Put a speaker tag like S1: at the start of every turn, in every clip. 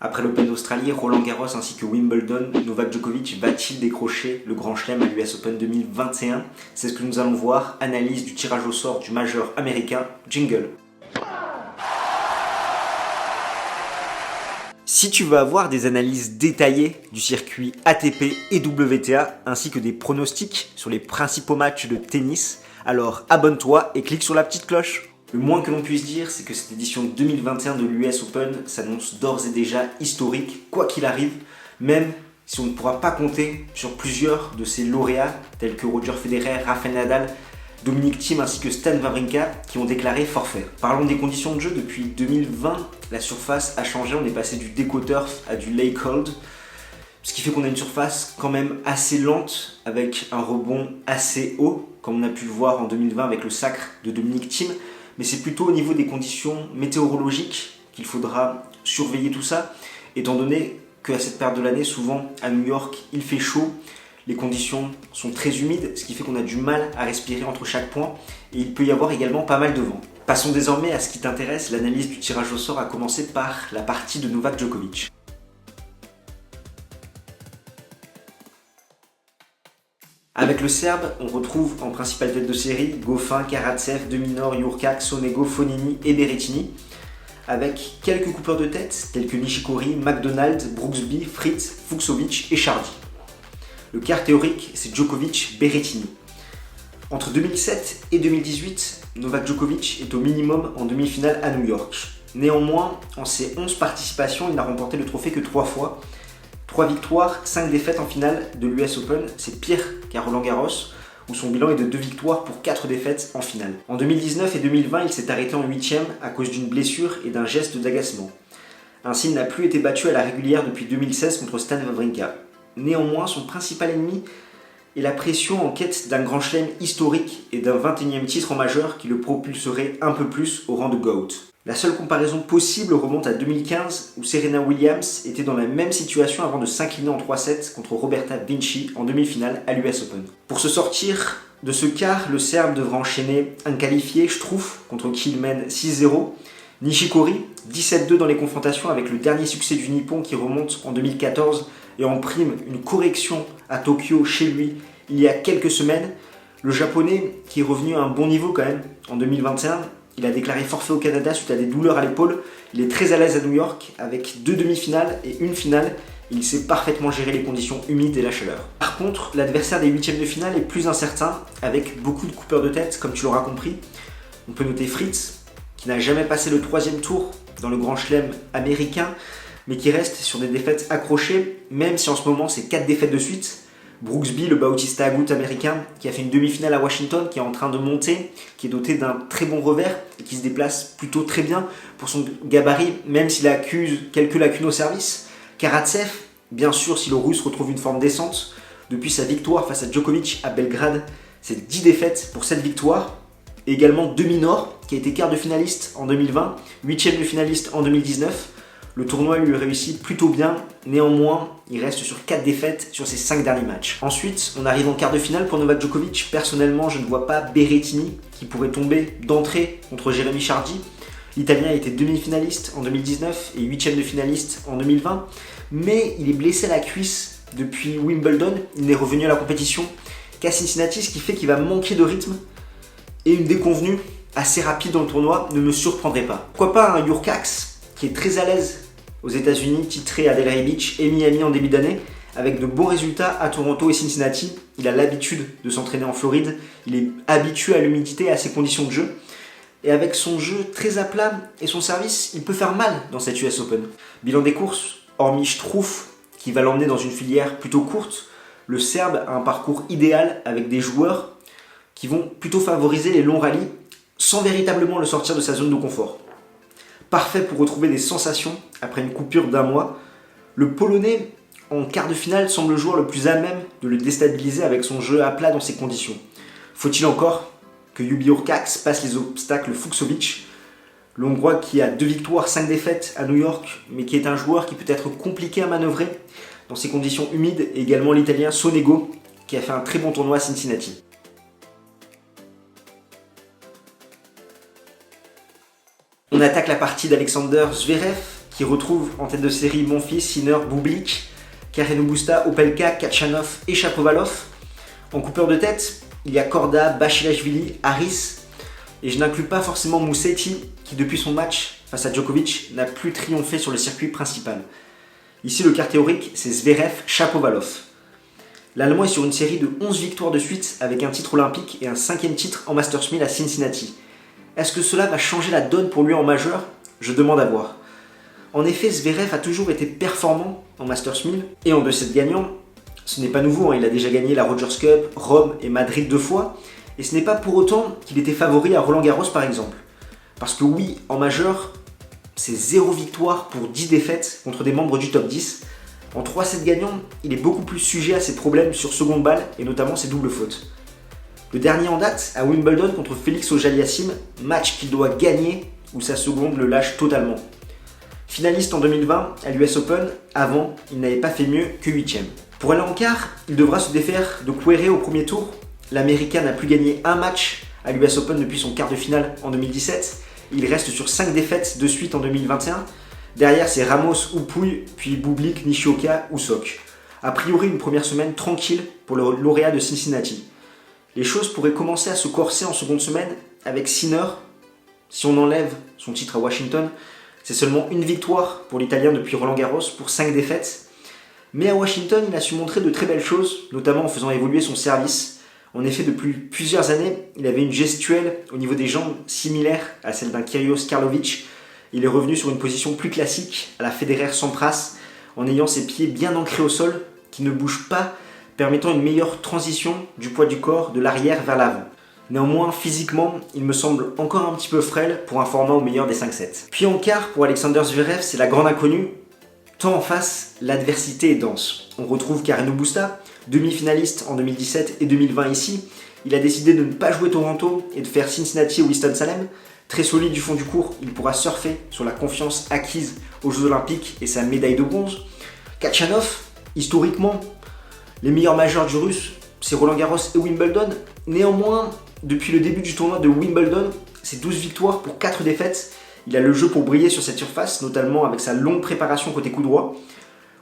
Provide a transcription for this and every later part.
S1: Après l'Open d'Australie, Roland Garros ainsi que Wimbledon, Novak Djokovic va-t-il décrocher le Grand Chelem à l'US Open 2021? C'est ce que nous allons voir. Analyse du tirage au sort du majeur américain. Jingle. Si tu veux avoir des analyses détaillées du circuit ATP et WTA, ainsi que des pronostics sur les principaux matchs de tennis, alors abonne-toi et clique sur la petite cloche. Le moins que l'on puisse dire, c'est que cette édition 2021 de l'US Open s'annonce d'ores et déjà historique, quoi qu'il arrive, même si on ne pourra pas compter sur plusieurs de ses lauréats, tels que Roger Federer, Rafael Nadal, Dominic Thiem ainsi que Stan Wawrinka, qui ont déclaré forfait. Parlons des conditions de jeu. Depuis 2020, la surface a changé, on est passé du Deco Turf à du Lake Hold, ce qui fait qu'on a une surface quand même assez lente, avec un rebond assez haut, comme on a pu le voir en 2020 avec le sacre de Dominic Thiem. Mais c'est plutôt au niveau des conditions météorologiques qu'il faudra surveiller tout ça, étant donné qu'à cette période de l'année, souvent à New York, il fait chaud, les conditions sont très humides, ce qui fait qu'on a du mal à respirer entre chaque point, et il peut y avoir également pas mal de vent. Passons désormais à ce qui t'intéresse, l'analyse du tirage au sort a commencé par la partie de Novak Djokovic. Avec le Serbe, on retrouve en principale tête de série Goffin, Karatsev, De Minaur, Jurkacz, Sonego, Fognini et Berrettini, avec quelques coupeurs de tête tels que Nishikori, McDonald, Brooksby, Fritz, Fucsovics et Chardy. Le quart théorique, c'est Djokovic-Berrettini. Entre 2007 et 2018, Novak Djokovic est au minimum en demi-finale à New York. Néanmoins, en ses 11 participations, il n'a remporté le trophée que 3 fois. 3 victoires, 5 défaites en finale de l'US Open, c'est pire qu'à Roland Garros, où son bilan est de 2 victoires pour 4 défaites en finale. En 2019 et 2020, il s'est arrêté en 8ème à cause d'une blessure et d'un geste d'agacement. Ainsi, il n'a plus été battu à la régulière depuis 2016 contre Stan Wawrinka. Néanmoins, son principal ennemi est la pression en quête d'un grand chelem historique et d'un 21e titre en majeur qui le propulserait un peu plus au rang de GOAT. La seule comparaison possible remonte à 2015 où Serena Williams était dans la même situation avant de s'incliner en 3-7 contre Roberta Vinci en demi-finale à l'US Open. Pour se sortir de ce quart, le Serbe devra enchaîner un qualifié, Struff, contre qui il mène 6-0, Nishikori, 17-2 dans les confrontations avec le dernier succès du Nippon qui remonte en 2014 et en prime une correction à Tokyo chez lui il y a quelques semaines. Le Japonais, qui est revenu à un bon niveau quand même en 2021, il a déclaré forfait au Canada suite à des douleurs à l'épaule. Il est très à l'aise à New York avec 2 demi-finales et une finale. Il sait parfaitement gérer les conditions humides et la chaleur. Par contre, l'adversaire des 8e de finale est plus incertain avec beaucoup de coupeurs de tête, comme tu l'auras compris. On peut noter Fritz, qui n'a jamais passé le 3e tour dans le Grand Chelem américain, mais qui reste sur des défaites accrochées, même si en ce moment c'est 4 défaites de suite. Brooksby, le Bautista Agut américain, qui a fait une demi-finale à Washington, qui est en train de monter, qui est doté d'un très bon revers et qui se déplace plutôt très bien pour son gabarit, même s'il accuse quelques lacunes au service. Karatsev, bien sûr, si le Russe retrouve une forme décente, depuis sa victoire face à Djokovic à Belgrade, c'est 10 défaites pour 7 victoires. Et également De Minaur, qui a été quart de finaliste en 2020, 8e de finaliste en 2019. Le tournoi lui réussit plutôt bien, néanmoins, il reste sur 4 défaites sur ses 5 derniers matchs. Ensuite, on arrive en quart de finale pour Novak Djokovic. Personnellement, je ne vois pas Berrettini qui pourrait tomber d'entrée contre Jérémy Chardy. L'Italien était demi-finaliste en 2019 et 8e de finaliste en 2020, mais il est blessé à la cuisse depuis Wimbledon. Il n'est revenu à la compétition qu'à Cincinnati, ce qui fait qu'il va manquer de rythme et une déconvenue assez rapide dans le tournoi ne me surprendrait pas. Pourquoi pas un Jurkacz qui est très à l'aise aux États-Unis, titré à Delray Beach et Miami en début d'année, avec de bons résultats à Toronto et Cincinnati. Il a l'habitude de s'entraîner en Floride, il est habitué à l'humidité et à ses conditions de jeu. Et avec son jeu très à plat et son service, il peut faire mal dans cette US Open. Bilan des courses, hormis Struff, qui va l'emmener dans une filière plutôt courte, le Serbe a un parcours idéal avec des joueurs qui vont plutôt favoriser les longs rallyes sans véritablement le sortir de sa zone de confort. Parfait pour retrouver des sensations après une coupure d'un mois. Le Polonais, en quart de finale, semble le joueur le plus à même de le déstabiliser avec son jeu à plat dans ces conditions. Faut-il encore que Hubie Hurkacz passe les obstacles Fucsovics, le Hongrois qui a 2 victoires, 5 défaites à New York, mais qui est un joueur qui peut être compliqué à manœuvrer dans ces conditions humides, et également l'Italien Sonego, qui a fait un très bon tournoi à Cincinnati. On attaque la partie d'Alexander Zverev, qui retrouve en tête de série Monfils, Sinner, Bublik, Carreño Busta, Opelka, Kachanov et Shapovalov. En coupeur de tête, il y a Korda, Basilashvili, Harris, et je n'inclus pas forcément Musetti, qui depuis son match face à Djokovic n'a plus triomphé sur le circuit principal. Ici, le quart théorique, c'est Zverev, Shapovalov. L'Allemand est sur une série de 11 victoires de suite avec un titre olympique et un 5e titre en Masters 1000 à Cincinnati. Est-ce que cela va changer la donne pour lui en majeur? Je demande à voir. En effet, Zverev a toujours été performant en Masters 1000 et en 2-7 gagnants. Ce n'est pas nouveau, il a déjà gagné la Rogers Cup, Rome et Madrid 2 fois. Et ce n'est pas pour autant qu'il était favori à Roland-Garros par exemple. Parce que oui, en majeur, c'est 0 victoire pour 10 défaites contre des membres du top 10. En 3-7 gagnants, il est beaucoup plus sujet à ses problèmes sur seconde balle et notamment ses doubles fautes. Le dernier en date, à Wimbledon contre Félix Auger-Aliassime, match qu'il doit gagner où sa seconde le lâche totalement. Finaliste en 2020 à l'US Open, avant, il n'avait pas fait mieux que 8ème. Pour aller en quart, il devra se défaire de Querrey au premier tour. L'Américain n'a plus gagné un match à l'US Open depuis son quart de finale en 2017. Il reste sur 5 défaites de suite en 2021. Derrière, c'est Ramos ou Pouille, puis Bublik, Nishioka ou Sok. A priori, une première semaine tranquille pour le lauréat de Cincinnati. Les choses pourraient commencer à se corser en seconde semaine avec Sinner. Si on enlève son titre à Washington, c'est seulement une victoire pour l'Italien depuis Roland-Garros pour 5 défaites. Mais à Washington, il a su montrer de très belles choses, notamment en faisant évoluer son service. En effet, depuis plusieurs années, il avait une gestuelle au niveau des jambes similaire à celle d'un Kyrgios Karlovic. Il est revenu sur une position plus classique à la Federer-Sampras, en ayant ses pieds bien ancrés au sol, qui ne bougent pas, permettant une meilleure transition du poids du corps de l'arrière vers l'avant. Néanmoins, physiquement, il me semble encore un petit peu frêle pour un format au meilleur des 5-7. Puis en quart, pour Alexander Zverev, c'est la grande inconnue. Tant en face, l'adversité est dense. On retrouve Carreño Busta, demi-finaliste en 2017 et 2020 ici. Il a décidé de ne pas jouer Toronto et de faire Cincinnati ou Winston-Salem. Très solide du fond du court, il pourra surfer sur la confiance acquise aux Jeux Olympiques et sa médaille de bronze. Kachanov, historiquement, les meilleurs majeurs du russe, c'est Roland-Garros et Wimbledon. Néanmoins, depuis le début du tournoi de Wimbledon, c'est 12 victoires pour 4 défaites. Il a le jeu pour briller sur cette surface, notamment avec sa longue préparation côté coup droit,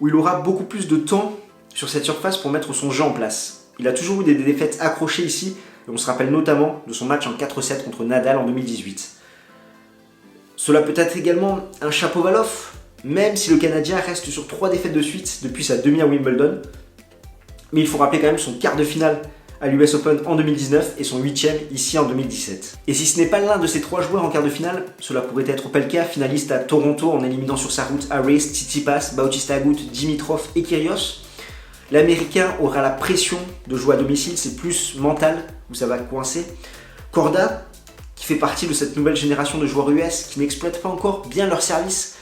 S1: où il aura beaucoup plus de temps sur cette surface pour mettre son jeu en place. Il a toujours eu des défaites accrochées ici, et on se rappelle notamment de son match en 4-7 contre Nadal en 2018. Cela peut être également un Shapovalov, même si le Canadien reste sur 3 défaites de suite depuis sa demi à Wimbledon. Mais il faut rappeler quand même son quart de finale à l'US Open en 2019 et son 8ème ici en 2017. Et si ce n'est pas l'un de ces 3 joueurs en quart de finale, cela pourrait être Opelka, finaliste à Toronto en éliminant sur sa route Harris, Tsitsipas, Bautista Agut, Dimitrov et Kyrgios. L'Américain aura la pression de jouer à domicile, c'est plus mental où ça va coincer. Korda, qui fait partie de cette nouvelle génération de joueurs US qui n'exploitent pas encore bien leur service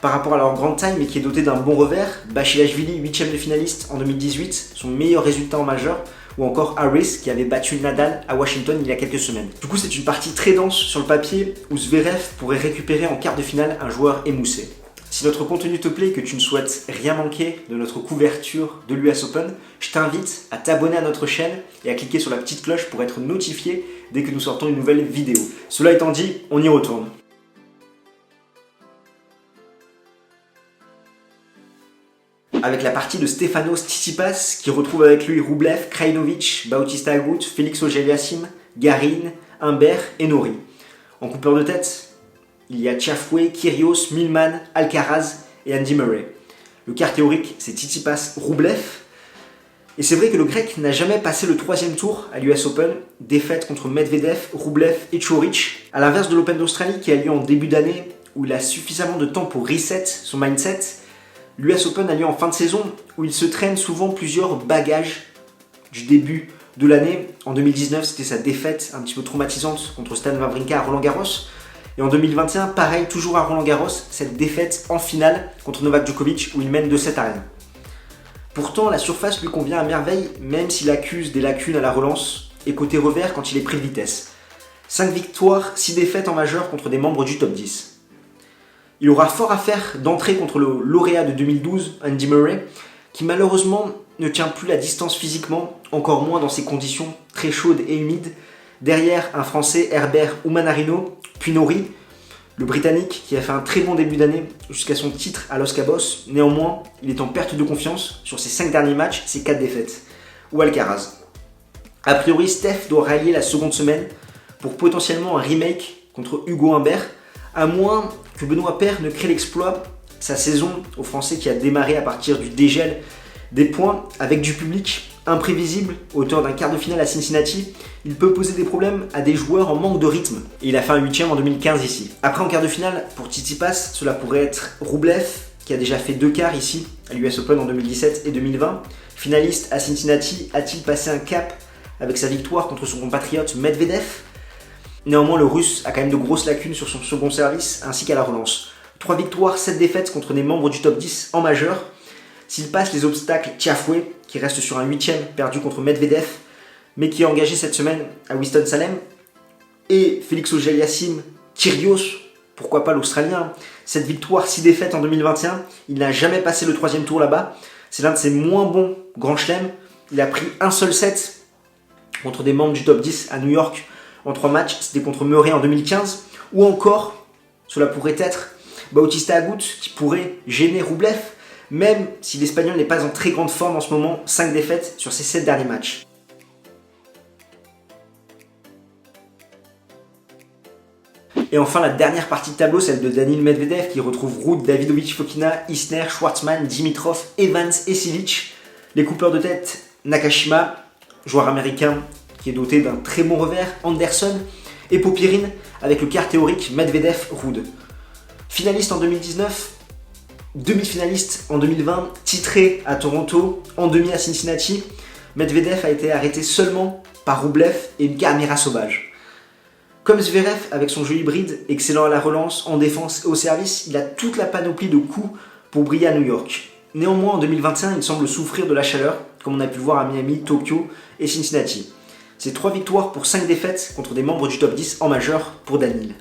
S1: par rapport à leur grande taille mais qui est doté d'un bon revers. Basilashvili, 8ème de finaliste en 2018, son meilleur résultat en majeur. Ou encore Harris qui avait battu Nadal à Washington il y a quelques semaines. Du coup, c'est une partie très dense sur le papier où Zverev pourrait récupérer en quart de finale un joueur émoussé. Si notre contenu te plaît et que tu ne souhaites rien manquer de notre couverture de l'US Open, je t'invite à t'abonner à notre chaîne et à cliquer sur la petite cloche pour être notifié dès que nous sortons une nouvelle vidéo. Cela étant dit, on y retourne. Avec la partie de Stefanos Tsitsipas qui retrouve avec lui Rublev, Krajinovic, Bautista Agut, Félix Auger-Aliassime, Garin, Humbert et Norrie. En coupeur de tête, il y a Tiafoe, Kyrgios, Millman, Alcaraz et Andy Murray. Le quart théorique, c'est Tsitsipas, Rublev. Et c'est vrai que le grec n'a jamais passé le 3e tour à l'US Open, défaite contre Medvedev, Rublev et Coric. À l'inverse de l'Open d'Australie qui a lieu en début d'année, où il a suffisamment de temps pour reset son mindset, l'US Open a lieu en fin de saison où il se traîne souvent plusieurs bagages du début de l'année. En 2019, c'était sa défaite un petit peu traumatisante contre Stan Wawrinka à Roland-Garros. Et en 2021, pareil, toujours à Roland-Garros, cette défaite en finale contre Novak Djokovic où il mène 2-7 à Rennes. Pourtant, la surface lui convient à merveille, même s'il accuse des lacunes à la relance et côté revers quand il est pris de vitesse. 5 victoires, 6 défaites en majeur contre des membres du top 10. Il aura fort à faire d'entrer contre le lauréat de 2012, Andy Murray, qui malheureusement ne tient plus la distance physiquement, encore moins dans ces conditions très chaudes et humides. Derrière, un Français, Herbert ou Manarino, puis Norrie. Le Britannique, qui a fait un très bon début d'année jusqu'à son titre à Los Cabos, néanmoins, il est en perte de confiance sur ses 5 derniers matchs, ses 4 défaites. Ou Alcaraz. A priori, Steph doit rallier la seconde semaine pour potentiellement un remake contre Hugo Humbert, à moins que Benoît Paire ne crée l'exploit, sa saison aux Français qui a démarré à partir du dégel des points avec du public imprévisible, auteur d'un quart de finale à Cincinnati. Il peut poser des problèmes à des joueurs en manque de rythme. Et il a fait un 8ème en 2015 ici. Après en quart de finale, pour Tsitsipas, cela pourrait être Rublev, qui a déjà fait 2 quarts ici, à l'US Open en 2017 et 2020. Finaliste à Cincinnati, a-t-il passé un cap avec sa victoire contre son compatriote Medvedev? Néanmoins, le Russe a quand même de grosses lacunes sur son second service, ainsi qu'à la relance. 3 victoires, 7 défaites contre des membres du top 10 en majeur. S'il passe les obstacles, Tiafoe, qui reste sur un 8ème perdu contre Medvedev, mais qui est engagé cette semaine à Winston-Salem, et Félix Auger-Aliassime, Kyrgios, pourquoi pas l'Australien, 7 victoires, 6 défaites en 2021, il n'a jamais passé le 3ème tour là-bas, c'est l'un de ses moins bons grands chelems, il a pris un seul set contre des membres du top 10 à New York en 3 matchs, c'était contre Murray en 2015, ou encore, cela pourrait être Bautista Agut qui pourrait gêner Rublev, même si l'Espagnol n'est pas en très grande forme en ce moment, 5 défaites sur ses 7 derniers matchs. Et enfin, la dernière partie de tableau, celle de Daniil Medvedev, qui retrouve Ruud, Davidovich Fokina, Isner, Schwartzmann, Dimitrov, Evans et Silic. Les coupeurs de tête, Nakashima, joueur américain qui est doté d'un très bon revers, Anderson et Popyrin, avec le quart théorique Medvedev-Ruud. Finaliste en 2019, demi-finaliste en 2020, titré à Toronto, en demi à Cincinnati, Medvedev a été arrêté seulement par Rublev et une caméra sauvage. Comme Zverev, avec son jeu hybride, excellent à la relance, en défense et au service, il a toute la panoplie de coups pour briller à New York. Néanmoins, en 2021, il semble souffrir de la chaleur, comme on a pu le voir à Miami, Tokyo et Cincinnati. C'est 3 victoires pour 5 défaites contre des membres du top 10 en majeur pour Daniil.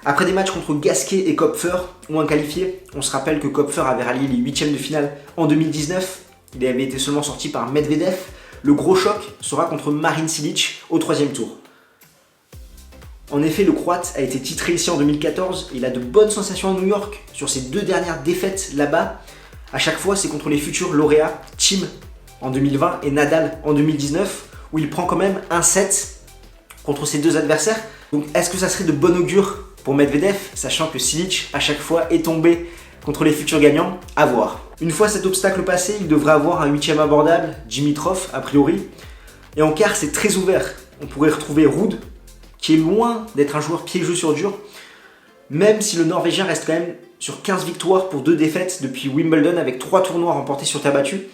S1: Après des matchs contre Gasquet et Kopfer, ou un qualifié, on se rappelle que Kopfer avait rallié les 8ème de finale en 2019, il avait été seulement sorti par Medvedev. Le gros choc sera contre Marin Cilic au 3ème tour. En effet, le Croate a été titré ici en 2014, il a de bonnes sensations à New York sur ses 2 dernières défaites là-bas. À chaque fois, c'est contre les futurs lauréats, Thiem en 2020 et Nadal en 2019, où il prend quand même un set contre ses 2 adversaires. Donc est-ce que ça serait de bon augure pour Medvedev, sachant que Cilic à chaque fois est tombé contre les futurs gagnants? À voir. Une fois cet obstacle passé, il devrait avoir un 8ème abordable, Dimitrov a priori. Et en quart, c'est très ouvert. On pourrait retrouver Ruud, qui est loin d'être un joueur piégeux sur dur, même si le Norvégien reste quand même sur 15 victoires pour 2 défaites depuis Wimbledon avec 3 tournois remportés sur terre battue.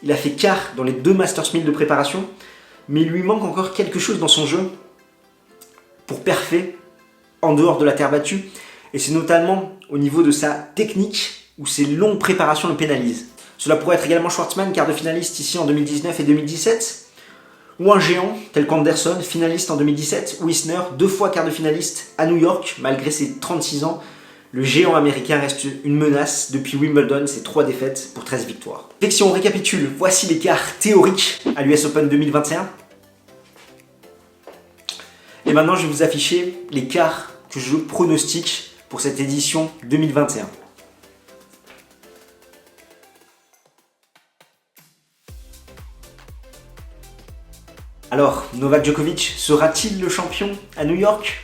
S1: Il a fait quart dans les 2 Masters 1000 de préparation, mais il lui manque encore quelque chose dans son jeu pour perfer en dehors de la terre battue, et c'est notamment au niveau de sa technique où ses longues préparations le pénalisent. Cela pourrait être également Schwartzmann, quart de finaliste ici en 2019 et 2017, ou un géant tel qu'Anderson, finaliste en 2017, ou Isner, 2 fois quart de finaliste à New York, malgré ses 36 ans. Le géant américain reste une menace depuis Wimbledon, c'est 3 défaites pour 13 victoires. Et si on récapitule, voici les quarts théoriques à l'US Open 2021. Et maintenant, je vais vous afficher les quarts que je pronostique pour cette édition 2021. Alors, Novak Djokovic sera-t-il le champion à New York ?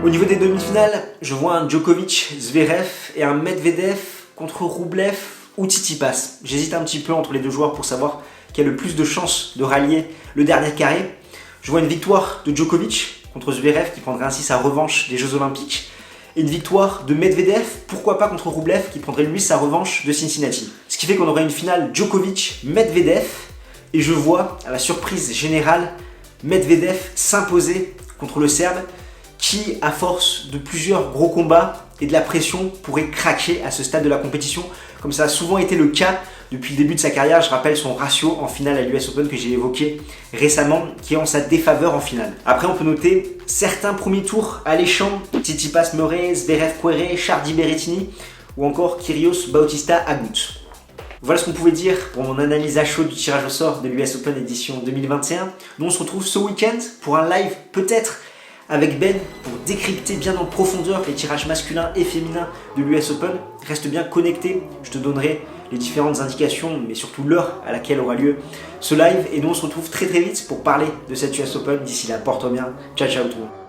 S1: Au niveau des demi-finales, je vois un Djokovic, Zverev et un Medvedev contre Rublev ou Tsitsipas. J'hésite un petit peu entre les 2 joueurs pour savoir qui a le plus de chances de rallier le dernier carré. Je vois une victoire de Djokovic contre Zverev qui prendrait ainsi sa revanche des Jeux Olympiques. Et une victoire de Medvedev, pourquoi pas contre Rublev qui prendrait lui sa revanche de Cincinnati. Ce qui fait qu'on aurait une finale Djokovic-Medvedev. Et je vois, à la surprise générale, Medvedev s'imposer contre le Serbe qui, à force de plusieurs gros combats et de la pression, pourrait craquer à ce stade de la compétition, comme ça a souvent été le cas depuis le début de sa carrière. Je rappelle son ratio en finale à l'US Open que j'ai évoqué récemment, qui est en sa défaveur en finale. Après, on peut noter certains premiers tours alléchants, Tsitsipas Murray, Zverev Querrey, Chardy Berrettini ou encore Kyrgios Bautista Agut. Voilà ce qu'on pouvait dire pour mon analyse à chaud du tirage au sort de l'US Open édition 2021. Nous on se retrouve ce week-end pour un live peut-être avec Ben pour décrypter bien en profondeur les tirages masculins et féminins de l'US Open. Reste bien connecté, je te donnerai les différentes indications, mais surtout l'heure à laquelle aura lieu ce live. Et nous on se retrouve très vite pour parler de cette US Open. D'ici là, porte-toi bien. Ciao ciao tout le monde.